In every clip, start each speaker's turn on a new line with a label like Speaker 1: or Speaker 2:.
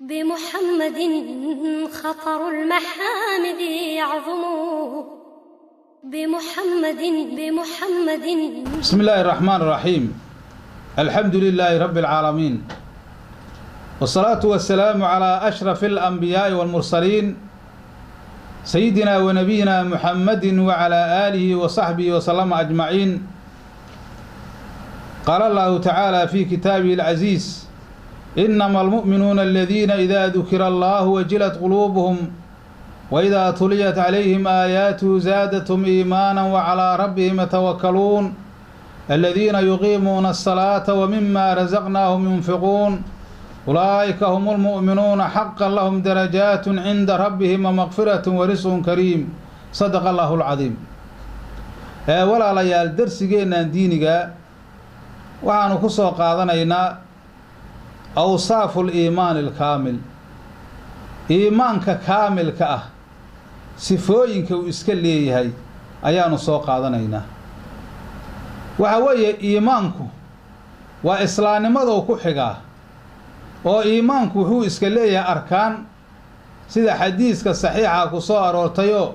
Speaker 1: بمحمد خطر المحامد يعظم بمحمد
Speaker 2: بسم الله الرحمن الرحيم. الحمد لله رب العالمين، والصلاة والسلام على أشرف الأنبياء والمرسلين سيدنا ونبينا محمد وعلى آله وصحبه وسلم أجمعين. قال الله تعالى في كتابه العزيز: إنما المؤمنون الذين إذا ذكر الله وجلت قلوبهم وإذا تليت عليهم آياته زادتهم إيمانا وعلى ربهم يتوكلون الذين يقيمون الصلاة ومما رزقناهم ينفقون أولئك هم المؤمنون حقا لهم درجات عند ربهم ومغفرة ورزق كريم. صدق الله العظيم. ولا ليال درسينا دينيغا waxaanu ku soo qaadanaynaa awsaaful iimaan alkaamil, iimaanka kaamilka ah sifooyinka uu iska leeyahay ayaanu soo qaadanaynaa. waxa weeye iimaanku waa islaamnimada ku xigaa, oo iimaanku wuxuu iska leeyahay arkaan sida xadiiska saxiixa ku soo aroortayo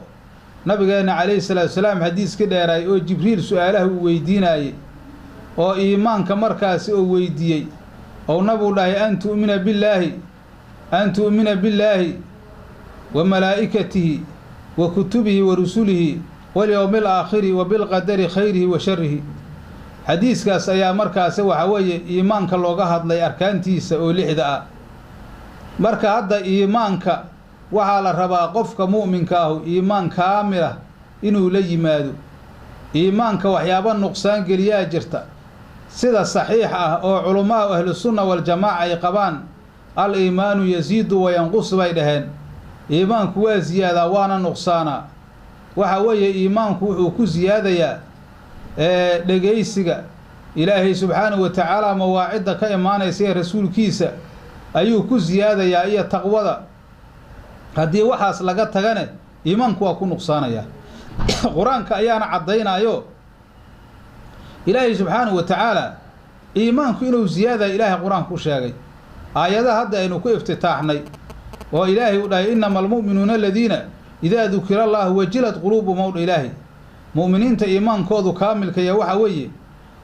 Speaker 2: nabigeena calayhi salaatu wasalaam xadiiska dheeray oo jibriil su'aalaha uu weydiinayay oo iimaanka markaasi oo weydiiyey oo nabigu dhahay an tu'mina billaahi wa malaa'ikatihi wa kutubihi wa rusulihi wal yawmil aakhiri wa bil qadari khayrihi wa sharrihi. xadiiskaas ayaa markaasi waxa weeye iimaanka looga hadlay arkaantiisa oo lixda ah. marka hadda iimaanka waxaa la rabaa qofka mu'minka ah iimaan kaamil inuu la yimaado. iimaanka waxyaabo nuqsaan geliyaa jirta sida saxiix ah oo culamaa ahlu sunna wal jamaaca ay qabaan, al iimaanu yaziidu wa yanqus bay dhaheen. iimaanku waa ziyaadaa waana nuqsaanaa. waxa weeye iimaanku wuxuu ku siyaadayaa dhegaysiga ilaahay subxaanahu wa tacaala mawaacidda ka imaanaysa ee rasuulkiisa ayuu ku siyaadayaa iyo taqwada. haddii waxaas laga tagane iimaanku waa ku nuqsaanayaa. qur-aanka ayaana caddaynayo ilaahay subxaanahu wa tacaala iimaanku inuu ziyaadaya ilaahay qur-aanku u sheegay. aayadaha hadda aynu ku iftitaaxnay oo ilaahay u dhahay innama almu'minuuna aladiina idaa dukira allaahu wajilat quluubuhum owdha ilaahay. mu'miniinta iimaankoodu kaamilkaya waxa weeye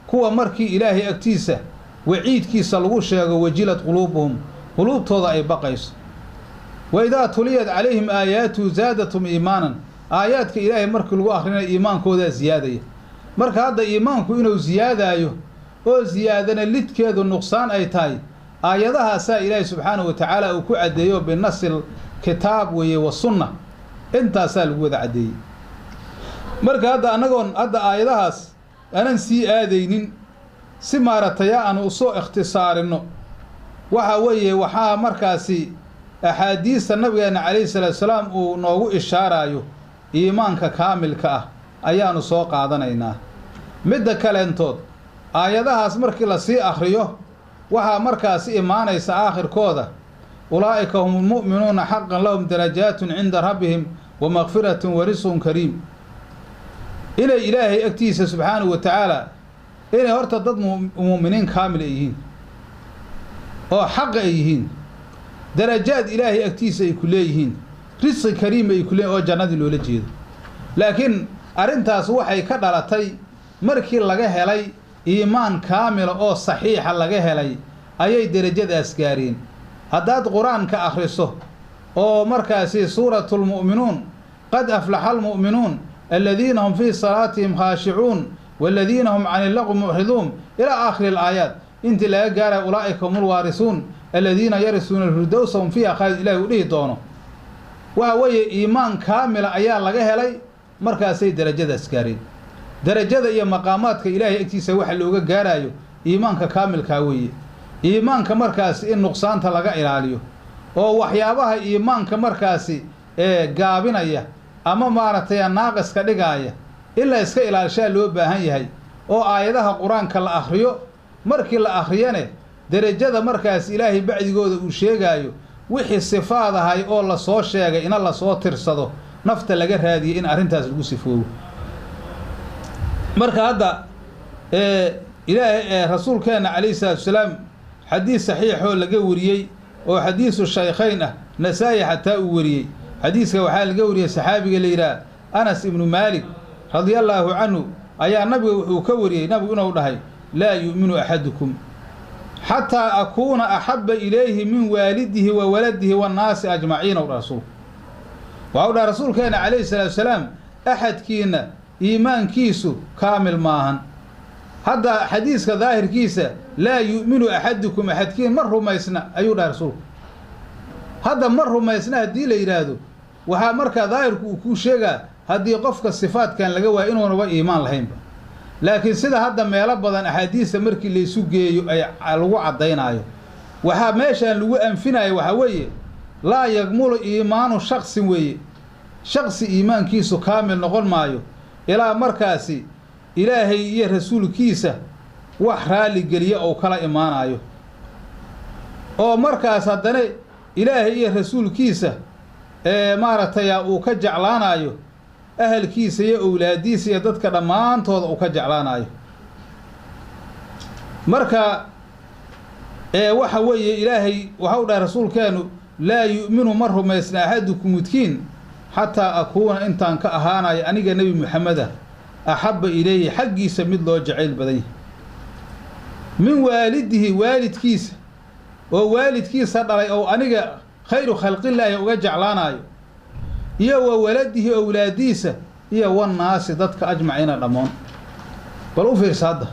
Speaker 2: kuwa markii ilaahay agtiisa waciidkiisa lagu sheego wajilat quluubuhum, quluubtooda ay baqayso. wa idaa tuliyat calayhim aayaatuhu zaadatum iimaanan, aayaadka ilaahay markii lagu akhrinayo iimaankoodaa ziyaadaya. marka hadda iimaanku inuu ziyaadaayo oo ziyaadana lidkeedu nuqsaan ay tahay aayadahaasaa ilaahay subxaanahu wa tacaala uu ku caddeeyo binasil kitaab weeye wa sunna, intaasaa lagu wada caddeeyey. marka hadda annagoon hadda aayadahaas aanan sii aadaynin si maaragtay aanu usoo ikhtisaarinno, waxa weeye waxaa markaasi axaadiista nabigeena calayhi salaatu wasalaam uu noogu ishaaraayo iimaanka kaamilka ah ayaanu soo qaadanaynaa. midda kaleentood aayadahaas markii la sii akhriyo waxaa markaasi imaanaysa aakhirkooda ulaa'ika hum almu'minuuna xaqan lahum darajaatun cinda rabbihim wa makfiratun wa risqun kariim. inay ilaahay agtiisa subxaanahu wa tacaala inay horta dad mu'miniin kaamil ay yihiin oo xaqa ay yihiin, darajaad ilaahay agtiisa ay ku leeyihiin, risqi kariim ay ku leeyihin oo jannadii loola jeedo. laakiin arrintaas waxay ka dhalatay markii laga helay iimaan kaamila oo saxiixa laga helay ayay derajadaas gaareen. haddaad qur-aanka akhriso oo markaasi suuratulmu'minuun qad aflaxa almu'minuun aladiina hum fii salaatihim khaashicuun waaladiina hum cani illaqwi mucriduun ilaa aakhiri alaayaat intii laga gaaraya ulaa'ika hum ulwaarisuun aladiina yarisuuna alfirdowsa hum fiiha khaalid ilaahi u dhihi doono. waxa weeye iimaan kaamila ayaa laga helay, markaasay derajadaas gaareen. derajada iyo maqaamaadka ilaahay agtiisa waxa looga gaarayo iimaanka kaamilkaa weeye. iimaanka markaasi in nuqsaanta laga ilaaliyo oo waxyaabaha iimaanka markaasi gaabinaya ama maaragtay naaqiska dhigaaya in la iska ilaalishaa loo baahan yahay. oo aayadaha qur-aanka la akhriyo, markii la akhriyane derajada markaas ilaahay bacdigooda uu sheegaayo wixii sifaad ahay oo la soo sheegay ina la soo tirsado, nafta laga raadiyay in arrintaas lagu sifoobo. marka hadda ilaahay rasuulkeena calayhi salaatu wasalaam xadiis saxiix oo laga wariyey وحديث الشيخين نسائي حتى أوري حديث وحال قوري صحابي ليرا أنس بن مالك رضي الله عنه أيا نبي وكوري نبي أنه لا يؤمن أحدكم حتى أكون أحب إليه من والده وولده والناس أجمعين الرسول وعود رسول كان عليه الصلاة والسلام أحد كينا إيمان كيسو كامل ماهن هذا حديث كظاهر كيسة لا يؤمن أحدكم أحد كين مره ما يسنى أيها رسول هذا مره ما يسنى دي ليرادو وها مركا ظاهر كوشيغا هذه قفك الصفات كان لقوا إنه نبا إيمان لهين لكن سيدا هذا ما يلبضان أحاديث مركي اللي يسوقي لغو عدينايو وها ماشان لغو أنفناي وحاوي لا يقمل إيمان شخص وي شخص إيمان كيسو كامل نقول مايو إلى مركاسي إلهي إيه رسول كيسة وحرالي قليا أو كلا إيمان آيو أو مركاس هدني إلهي إيه رسول كيسة مارتيا أو كجعلان آيو أهل كيسة يا أولاديس يددك دمان توضع أو كجعلان آيو مركا وحوي إلهي وحودا رسول كانوا لا يؤمنوا مره ما يسنى أحدكم متكين حتى أكون إنتان كأهانا أنيق نبي محمد أحب إليه حقي سميد له جعيل بديه من والده والد كيس ووالد كيس أو أنيق خير خلق الله يوجع لنا يا وولده أولاديسه يا والناس ضدك أجمعين الأمان بل في صادة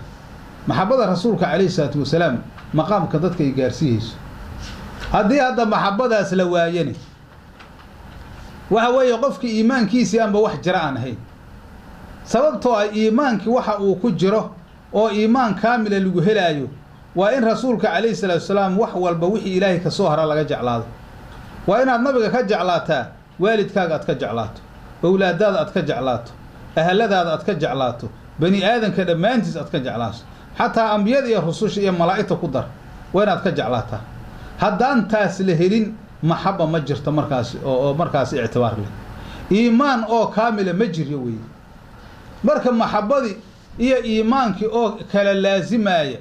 Speaker 2: محبة رسولك عليه الصلاة والسلام مقام كضدك يجارسيهش هذا محبة سلوايني وهو يقفك إيمان كيسي أنبا wax jira aan ahayn sababtoo ay iimaanki waxa uu ku jiro oo iimaan kaamil lagu helaayo waa in rasuulka kaleey sallallahu alayhi wasallam wax walba wixii ilaahay ka soo hara laga jeclaado waa inaad nabiga ka jeclaataa waalidkaaga aad ka jeclaato awlaadaada aad ka jeclaato ahladaada aad ka jeclaato bani aadanka dhamaantiis aad ka jeclaato xataa ambiyada iyo rususha iyo malaa'ikta ku dar waa inaad ka jeclaataa haddaan taas la helin محبة مجرت مركز أو مركز اعتبار له إيمان أو كامل مجري وي مركب محبة دي هي إيمانك أو كلا لازمة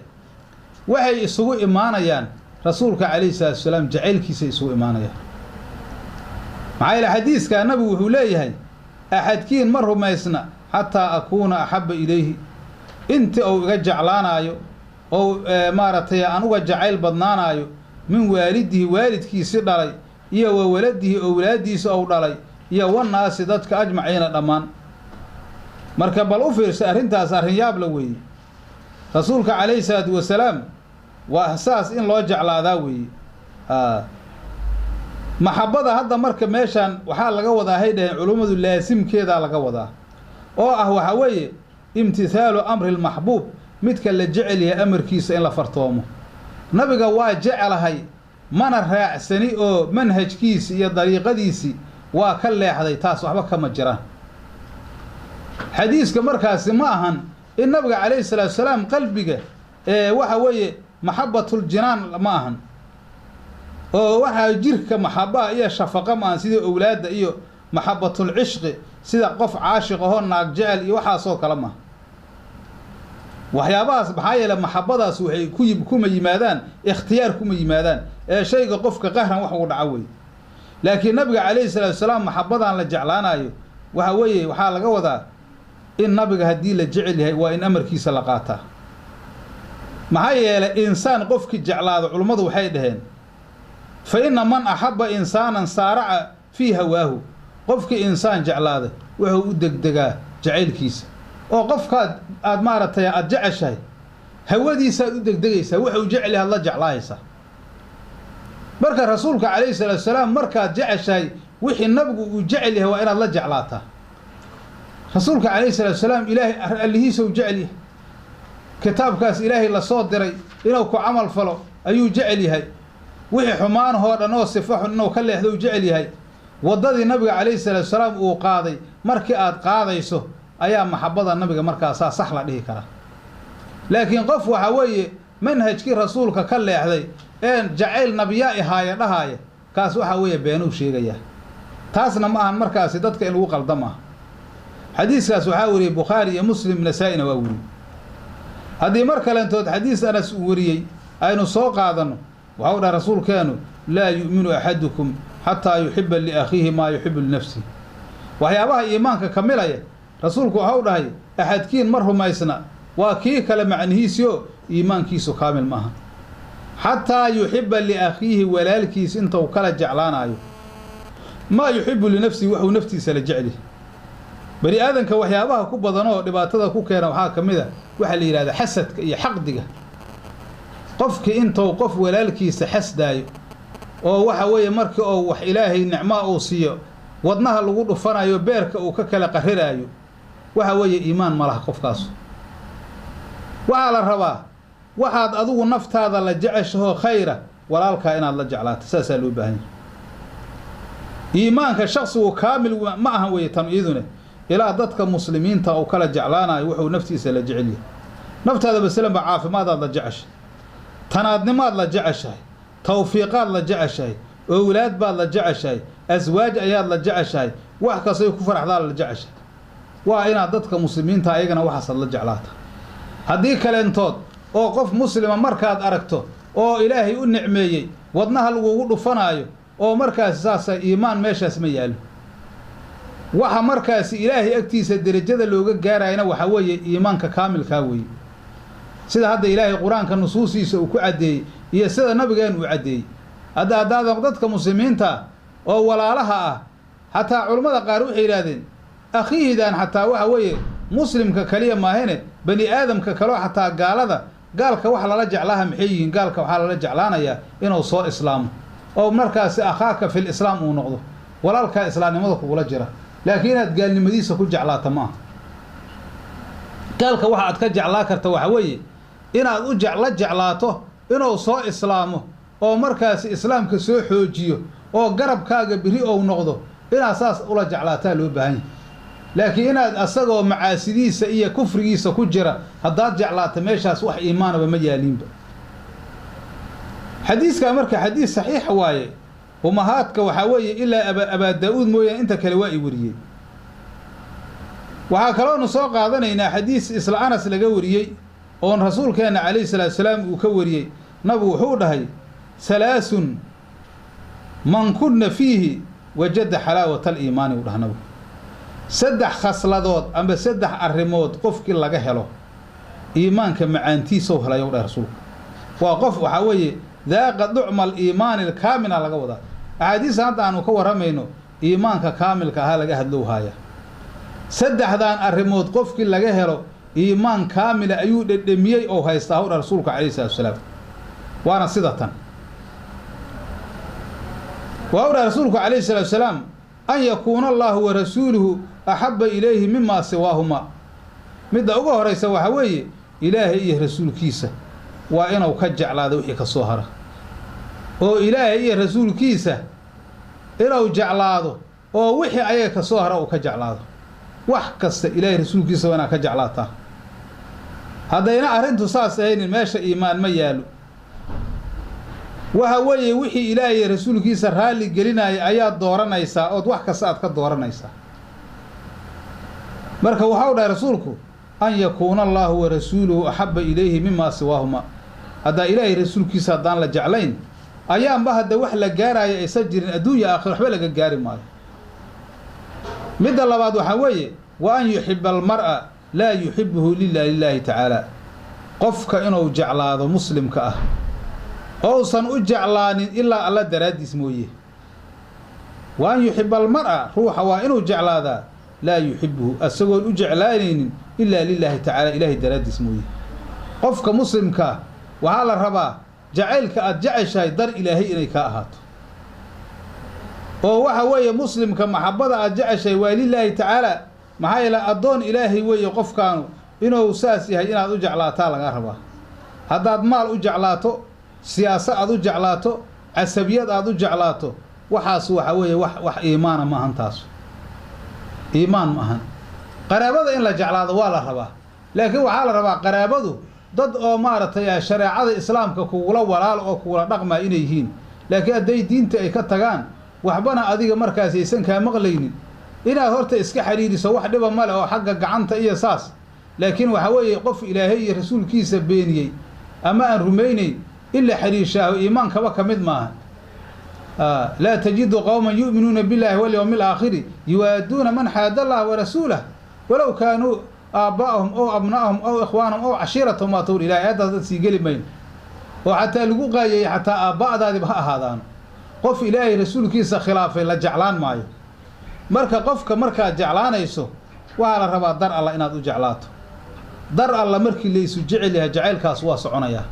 Speaker 2: وهي يسوي إيمانا يعني رسولك عليه الصلاة والسلام جعلك يسوي إيمانا يعني معايا الحديث كان نبي وحوليه أحد كين مره ما يسنى حتى أكون أحب إليه أنت أو جعلانا أو مارتي أنا جعل بدنانا من والده والد كيسي دالي يا وولده أولاديس أو دالي يا والناس ذاتك أجمعين الأمان مركب الأوفر سأرنتها سأرن يابلوي رسولك عليه الصلاة والسلام وأحساس إن الله جعل ذاوي محبة هذا مركب ماشان وحال لقوضا هيدا علوم ذو اللاسم كذا لقوضا أو حوي امتثال أمر المحبوب متك اللي جعل يا أمر كيس إن لفرطومه نبيغا waa jecelahay mana raacsani oo manhajkiisa iyo dariiqadiisi waa ka leexday taas waxba kama jiraan xadiiska markaas ma ahan in nabiga kaleey salaatu salaam qalbiga waxa weeye mahabbatul jinaan ma ahan oo waxa jirka mahabba iyo shafaqa ma sida awlaada iyo mahabbatul ishq sida qof caashiq oo naag jecel iyo waxa soo kala ma waxyaabahaas maxaa yeelay maxabadaas waxay kuma yimaadaan ikhtiyaar kuma yimaadaan shayga qofka qahran wax uu dhaco way laakiin nabiga kaleey salaatu salaam maxabadan la jeclaanayo waxa weeye waxa laga wadaa in nabiga hadii la jecel yahay waa in amarkiisa la qaataa maxaa yeelay insaan qofki jeclaado culimadu waxay dhaheen fa inna man ahabba insaanan saara'a fi hawaahu qofki insaan jeclaado wuxuu u degdegaa jaceelkiisa oo qofka aad maaratay aad jeceshahay hawadiisa u degdegaysa wuxuu jecel yahay la jeclaaysa marka rasuulka kaleey salaatu salaam marka jeceshahay wixii nabigu uu jecel yahay waa inaad la jeclaataa rasuulka kaleey salaatu salaam ilaahay allihiisa uu jecel yahay kitaabkaas ilaahay la soo diray inuu ku amal falo ayuu jecel yahay wixii xumaan hoodan oo sifo inuu ka leexdo uu jecel yahay wadadii nabiga kaleey salaatu salaam uu qaaday markii aad qaadayso ayaa maxabada nabiga markaas sax la dhihi kara laakiin qof waxa weeye manhajkii rasuulka ka leexday jacayl nabiya ihaaya dhahaaya kaas waxa weeye beenuu sheegaya taasna ma ahan markaas dadka in lagu qaldama xadiiskaas waxa wariyay Bukhari iyo Muslim Nasaa'ina waa wariyay hadii mar kale intood xadiis Anas uu wariyay aynu soo qaadano waxa uu rasuulkeenu لا يؤمن أحدكم حتى يحب لأخيه ما يحب لنفسه وحيابها إيمانك كملة رسولك وحوله أحد كين مره ما يسنى وكيك لما عنهيسيو إيمان كيسو كامل معها حتى يحب لأخيه ولالكيس انت وكلا جعلانا أيو ما يحب لنفسه وحو نفتي سلجعله بني آدم كوحيابها كبضانو لباتدا كوكينا وحاكم إذا وحل هذا حسد حقدك قفك انت وقف ولالكيس حسدايو oo waxa weeye markii oo wax ilaahay nicmo uu siiyo wadnaha lagu dhufanayo beerka uu ka kala qarirayo waxa weeye iimaan ma laha qofkaas waxa la rabaa waxaad adigu naftaada la jeceshaho khayra walaalka inaad la jeclaato saasa loo baahan iimaanka shakhsigu kaamil ma aha weeye tamyiiduna ilaa dadka muslimiinta oo kala jeclaanayo wuxuu naftiisa la jecel yahay naftaada basalan ba caafimaad la jeceshay tanaadnimaad la jeceshay توفيقات لجعشاي أولاد بعض لجعشاي أزواج أياد لجعشاي وحكا سيكفر أحضار لجعشاي وإنا ضدك مسلمين تايقنا وحصل لجعلاتا هديك لانتود أو قف مسلم مركاد أركتو أو إلهي النعمي وضنها الوغود فنايو أو مركز ساسا إيمان ماشا اسميالو وحا مركز إلهي اكتيس الدرجة اللي قارينا وحوي إيمانك كامل كاوي سيدا هذا إلهي القرآن كالنصوصي سوكو عدي iyo sida nabiga uu cadeeyay hada dadka muslimiinta oo walaalaha hatta culimada qaar waxay yiraahdeen akhiidan hatta waxa weeye muslimka kaliya ma ahane bani aadamka kale hatta gaalka wax la jeclaha maxay gaalka waxa la jeclaanaya inuu soo islaamo oo markaas akhaaka fil islaam uu noqdo walaalka islaamnimada ku wala jira laakiin aad gaalnimadiisa ku jeclaata ma gaalka waxa aad ka jeclaa karta waxa weeye inaad u jeclaato inuu soo islaamo oo markaas islaamka soo xoojiyo oo garabkaaga biri oo noqdo inaad saas ula jeclaataa loo baahan yahay laakiin inaad asagoo macaasidiisa iyo kufrigiisa ku jira haddaad jeclaato meeshaas wax iimaanaba ma yaalinba xadiiska marka xadiis saxiix waaye umahaadka waxa weeye ilaa aba daawud mooyaan inta kale waa i wariyay waxa kale oo soo qaadanaynaa xadiis isla Anas laga wariyay oo rasuulkeena kaleey salaatu salaam uu ka wariyay nabigu wuxuu dhahay salaasun man kunna fiihi wajada halawata al-iimaan u dhahnabu saddex khasladood ama saddex arimood qofkii laga helo iimaanka macaantiisa oo helayo dhahay rasuulku waa qof waxa weeye daaqa du'ma al-iimaan al-kaamil laga wada ahadiis hadda aanu ka waramayno iimaanka kaamilka ah laga hadloo haya saddexdan arimood qofkii laga helo إيمان كامل أيود الدمية أو هيستهو رسولك عليه الصلاة والسلام وأنا صدقا وأورى رسولك عليه الصلاة والسلام أن يكون الله ورسوله أحب إليه مما سواهما مدى أقوه رئيسا وحوي إلهي رسول كيسة وإنه كجع على ذوحك الصهرة أو إلهي رسول كيسة إنه جعل هذا أو وحي عليك الصهرة وكجع هذا وحكست إلهي رسول كيسة وأنا كجعلاته هذا ينا أرنتو ساسين ماشى إيمان ميالو وهوي وحي إلهي رسول كيسة رالي قلنا آيات دورنا يسا أو وحكسات كدورنا يسا مركا وحاولا رسولكو أن يكون الله ورسوله أحب إليه مما سواهما هذا إلهي رسول كيسة دان لجعلين أيام بهذا وحلا جارا يسجل أدوية آخر حبلا جاري مال مد الله بعد وحوي وأن يحب المرأة لا يحبه لله تعالى قفك إنه جعل هذا مسلم كأه أو سنجعلان إلا الله دراد اسمه وأن يحب المرأة روح وإنه جعل هذا لا يحبه السجل أجعلان إلا لله تعالى إله دراد اسمه قفك مسلم كأه وهذا الربا جعلك أجعل شيء در إلهي إليك أهات oo waxa weeye muslimka maxabada aad jeceshay waa lillahi ta'ala maxay la adoon ilaahi weeye qofkaanu inuu saas yahay inaad u jeclaataa laga rabaa hadaad maal u jeclaato siyaasad aad u jeclaato asabiyad aad u jeclaato waxaas waxa weeye wax iimaan ma ahan taas iimaan ma ahan qaraabada in la jeclaado waa la rabaa laakiin waxa la rabaa qaraabadu dad oo maartay shariicada islaamka kuula walaal oo kuula dhaqma inay yihiin laakiin haday diinta ay ka tagaan waxbana adiga markaas aysan ka maqlaynin inaad horta iska xiriiriso wax dhiba male oo xagga gacanta iyo saas laakiin waxa weeye qof ilaahay iyo rasuulkiisa beeniyay ama aan rumeeyay illa xiriirshaho iimaankaba kamid maaha لا تجد قوما يؤمنون بالله واليوم الآخر يوادون من حاد الله ورسوله ولو كانوا آباءهم أو أبنائهم أو إخوانهم أو عشيرتهم ما تقول إلى هذا سيقل بين وحتى لقوا حتى آباء ذا هذا قف إلهي رسول كيس خلافه لجعلان مايو مركا قفك مركا جعلان يسو وعلى ربا در الله إناد جعلاته در الله مركي اللي يسو جعلها جعل كاسوا سعنايا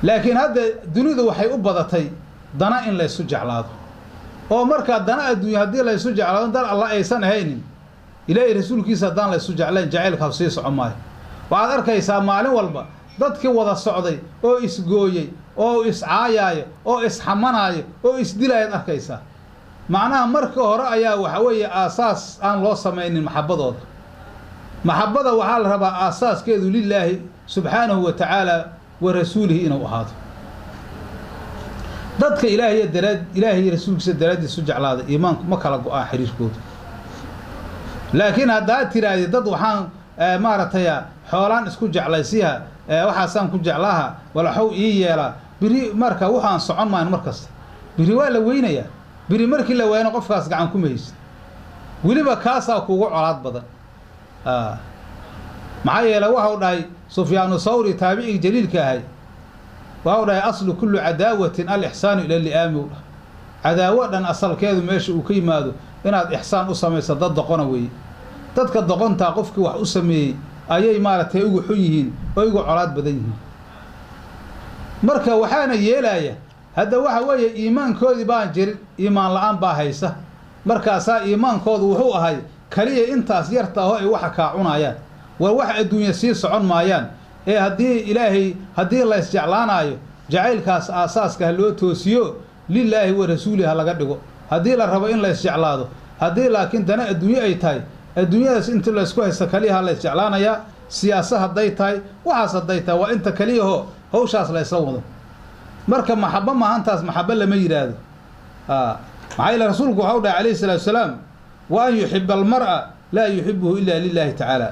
Speaker 2: لكن هذا دنيا وحي أبضتي دنا إن لا يسو جعلاته أو مركا دنا الدنيا هذه لا يسو جعلاته در الله أيسان هينين إلهي رسول كيس دان لا يسو جعلان جعل كاسوا سعناي وعاد أركيسا مالين والبا dadkii wada socday oo isgooyay oo iscaayay oo isxamanay oo isdilayay arkaysa macnaha marka hore ayaa waxa weeye aasaas aan loo sameeynin maxabadooda maxabada waxa la rabaa aasaaskeedu lilaahi subhanahu wa ta'ala wa rasuulihi inuu ahaado dadka ilaahay rasuulkiisa daraadiisu jeclaada iimaanku ma kala go'aan xiriirkooda laakiin hadaa tiraahdo dad waxaan maaratay xoolaan isku jeclaysiha waxaan ku jeclaaha wala xaw ii yeela biri marka waxaan socon maan markasta biri waa la weynaya biri markii la weyno qofkaas gacan ku meeyis waliba kaasa kuugu colaad badan maxay yeela waxa uu dhahay Sufyaan Thawri taabici jaliilka ahay waxa uu dhahay aslu kullu adaawatin al-ihsan ila al-li'am adaawadan asalkeedu meesha uu ka yimaado inaad ihsaan u sameeyso dad doqona weey dadka doqonta qofkii wax u sameeyay ayay maaratay ugu xun yihiin oo ugu colaad badan yihiin marka waxaana yeelaya hada waxa weeye iimaankoodii baan jirin iimaan la'aan baa haysa markaasaa iimaankoodu wuxuu ahay kaliya intaas yarta oo ay waxa ka cunayaan war wax adduunyo sii socon maayaan ee hadii la isjeclaanayo jacaylkaas aasaaska loo toosiyo lillaahi wa rasuulihi laga dhigo hadii la rabo in la isjeclaado hadii laakiin dana adduunyo ay tahay adduunyadaas inta la isku haysto kaliya la isjeclaanaya siyaasad haday tahay waxaas haday tahay waa inta kaliya hawshaas la isla wado marka maxabba ma hantaas maxabba lama yiraahdo maxay rasuulku waxa uu dhahay alayhi salaatu wasalaam wa an yuhibba al-mar'a la yuhibbuhu illa lillahi ta'ala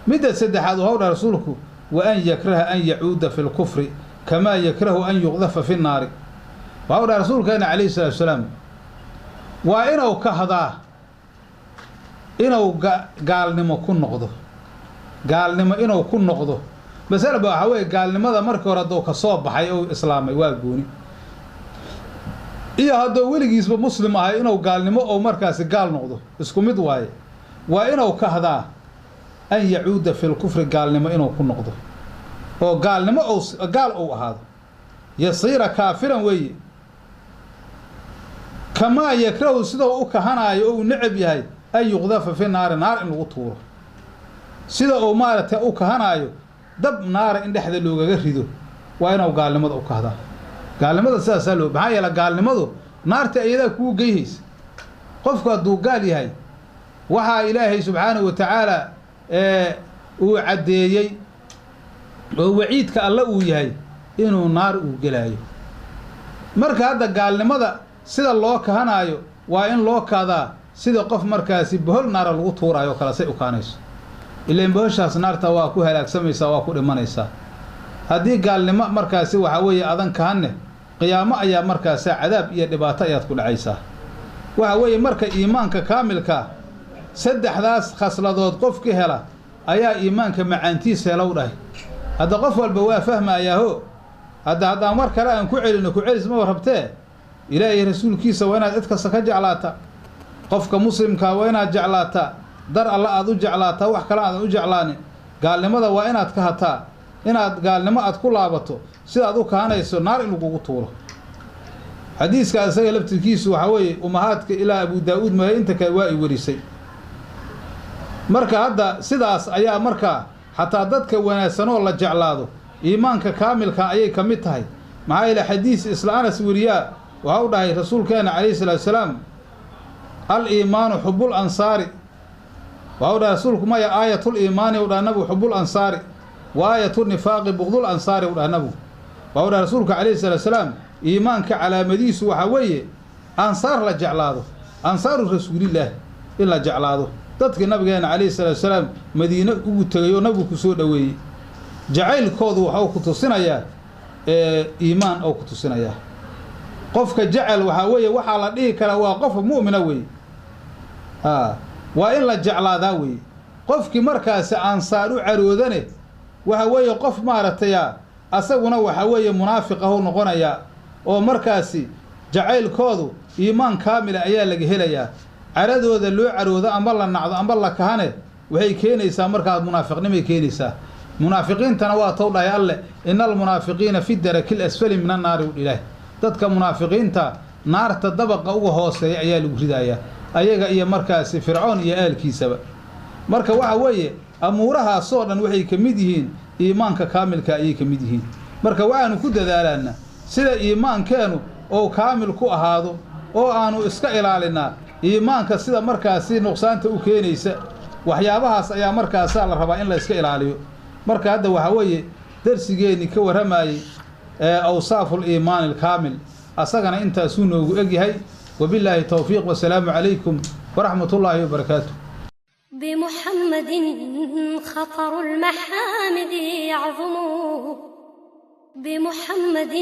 Speaker 2: midda saddexaad waxa uu dhahay rasuulku wa an yakraha an ya'uuda fil kufri kama yakrahu an yuqdafa fi an-nar waxa uu dhahay rasuulkeena alayhi salaatu wasalaam waa inuu ka hadaa inuu gaalnimo ku noqdo gaalnimo inuu ku noqdo mas'ala waxa weey gaalnimada markii hore doo ka soo baxay oo islaamay waa gooni iyo hadoo weligiisba muslim ahay inuu gaalnimo oo markaas gaal noqdo isku mid waaye waa inuu ka hadaa an yacuuda fil kufri gaalnimo inuu ku noqdo oo gaalnimo oo gaal uu ahaado yasiira kaafiran weeye kama yakrahu sidoo u kahanayo oo necab yahay ay yuqdafa fi naar in lagu tuuro sida oo maartay u kahanayo dab naar in dhexda loogaga rido waa inuu gaalnimada u kahdaa gaalnimada sidaas loo baxay la gaalnimadu naarta ayada ku geeyis qofku haduu gaal yahay waxa ilaahay subhanahu wa ta'ala uu cadeeyay oo waciidka alla uu yahay inuu naar u galaayo marka hada gaalnimada sida loo kahanayo waa in loo kaadaa sida qof markaasi bohol naar lagu tuurayo kala say u kaanayso ilaa bohoshaas naarta waa ku halaagsamaysa waa ku dhimanaysa hadii gaalnimo markaasi waxa weeye adan kaanne qiyaamo ayaa markaasi cadaab iyo dhibaato ayaad ku dhacaysaa waxa weeye marka iimaanka kaamilka saddexdaas khasladood qofkii hela ayaa iimaanka macaantiisa hela u dhahay hada qof walba waa fahmayaa hada mar kale aan ku celis ma rabtee ilaahay rasuulkiisa waa inaad dadka ka jeclaata qofka muslimka waa inaad jeclaata dar alla aad u jeclaata wax kale aad u jeclaanin gaalnimada waa inaad ka hataa inaad gaalnimo aad ku laabato sida aad u kaanayso naar in lagu tuuro xadiiska asaga laftirkiisu waxa weeye umahaadka ilaa Abu Daawud ma inta ka waa warisay marka hadda sidaas ayaa marka hatta dadka wanaagsan oo la jeclaado iimaanka kaamilka ayay kamid tahay maxaa ila xadiis islaanas wariya waxa uu dhahay rasuulkeena alayhi salaatu wasalaam al-iimaanu hubbul ansaari waxa uu dhahay rasuulku ma ya aayatul iimaani u dhahay nabi hubbul ansaari wa aayatul nifaaqi bughdul ansaari u dhahay nabi waxa uu dhahay rasuulku alayhi salaatu wasalaam iimaanka calaamadiisu waxa weeye ansaar la jeclaado ansaaru rasuulillah illa jeclaado dadka nabigeena alayhi salaatu wasalaam madiina ugu tagay oo nabigu ku soo dhaweeyay jacaylkoodu waxa uu ku tusinayaa iimaan oo ku tusinayaa قفك جعل وحوي وحال ديه كلا وقف مؤمن وي وإلا جعل ذاوي قفك مركز أنصار عرودنه وحوي قف مارتيا أسونا وحوي منافقه نقنيا ومركزي جعل كودو إيمان كامل أيا لجهليا عرضوا ذا اللو عروضا أم الله النعض أم الله كهنه وهي كينيسا مركز منافق نمي كينيسا منافقين تنوى طولة يا الله إن المنافقين في الدرك الأسفل من النار والإله تدك منافقين تا نار تدبق أوهوس يا عيال وردايا أيها إيا مركز فرعون يا آل كيسا مركز وحوية أمورها صورا وحي كميدهين إيمانك كامل كأي كميدهين مركز وعنو كد ذالنا سيدا إيمان كانوا أو كامل كو هذا أو أنو إسكا إلالنا إيمانك سيدا مركز نقصان تأوكينيسا وحيابها سيا مركز سال الربا إن لا إسكا إلاليو مركز هذا وحوية درسيجيني كورماي أوصاف الإيمان الكامل أصدقنا أنت سنو أجهي وبالله التوفيق والسلام عليكم ورحمة الله وبركاته.
Speaker 1: بمحمد خطر المحامد يعظم بمحمد